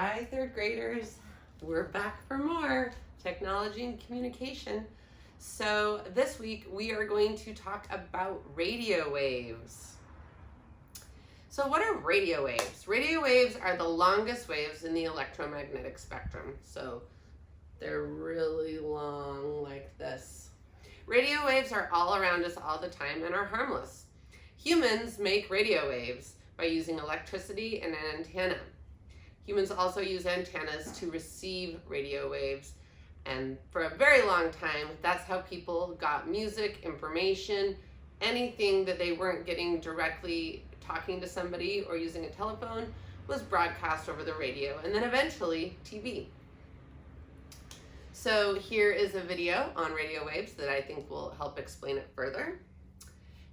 Hi, third graders. We're back for more technology and communication. So this week we are going to talk about radio waves. So what are radio waves? Radio waves are the longest waves in the electromagnetic spectrum. So they're really long like this. Radio waves are all around us all the time and are harmless. Humans make radio waves by using electricity and an antenna. Humans also use antennas to receive radio waves, and for a very long time, that's how people got music, information, anything that they weren't getting directly talking to somebody or using a telephone was broadcast over the radio, and then eventually TV. So here is a video on radio waves that I think will help explain it further.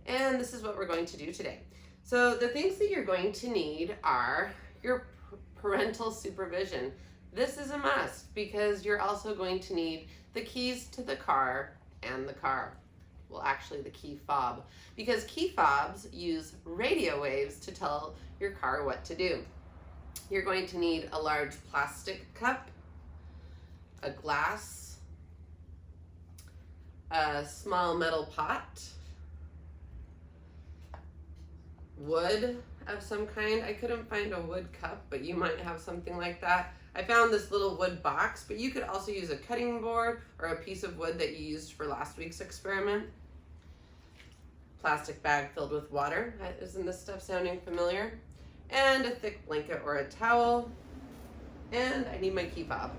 And this is what we're going to do today. So the things that you're going to need are your parental supervision. This is a must because you're also going to need the keys to the car and the car. Well, actually the key fob, because key fobs use radio waves to tell your car what to do. You're going to need a large plastic cup, a glass, a small metal pot, wood of some kind. I couldn't find a wood cup, but you might have something like that. I found this little wood box, but you could also use a cutting board or a piece of wood that you used for last week's experiment. Plastic bag filled with water. Isn't this stuff sounding familiar? And a thick blanket or a towel. And I need my key fob.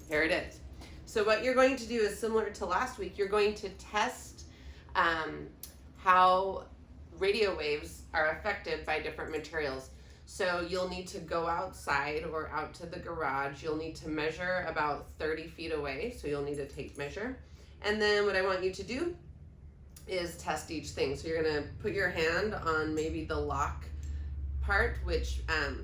Here it is. So what you're going to do is similar to last week. You're going to test how radio waves are affected by different materials. So you'll need to go outside or out to the garage. You'll need to measure about 30 feet away. So you'll need a tape measure. And then what I want you to do is test each thing. So you're gonna put your hand on maybe the lock part, which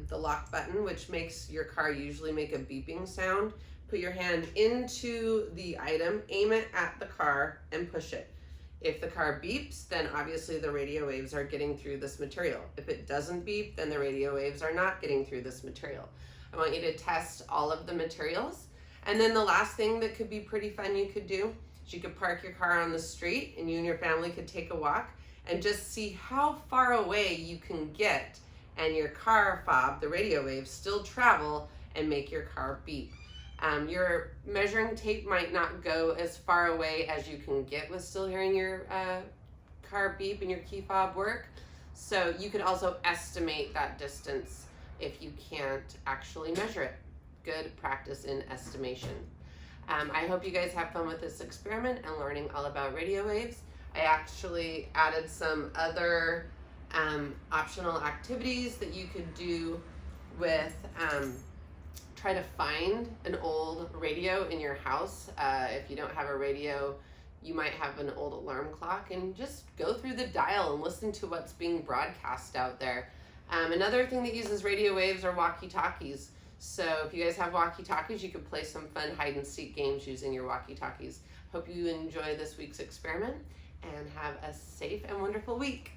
the lock button, which makes your car usually make a beeping sound. Put your hand into the item, aim it at the car, and push it. If the car beeps, then obviously the radio waves are getting through this material. If it doesn't beep, then the radio waves are not getting through this material. I want you to test all of the materials. And then the last thing that could be pretty fun you could do is you could park your car on the street and you and your family could take a walk and just see how far away you can get and your car fob, the radio waves, still travel and make your car beep. Your measuring tape might not go as far away as you can get with still hearing your car beep and your key fob work. So you could also estimate that distance if you can't actually measure it. Good practice in estimation. I hope you guys have fun with this experiment and learning all about radio waves. I actually added some other optional activities that you could do with try to find an old radio in your house. If you don't have a radio, you might have an old alarm clock, and just go through the dial and listen to what's being broadcast out there. Another thing that uses radio waves are walkie-talkies. So if you guys have walkie-talkies, you could play some fun hide-and-seek games using your walkie-talkies. Hope you enjoy this week's experiment and have a safe and wonderful week.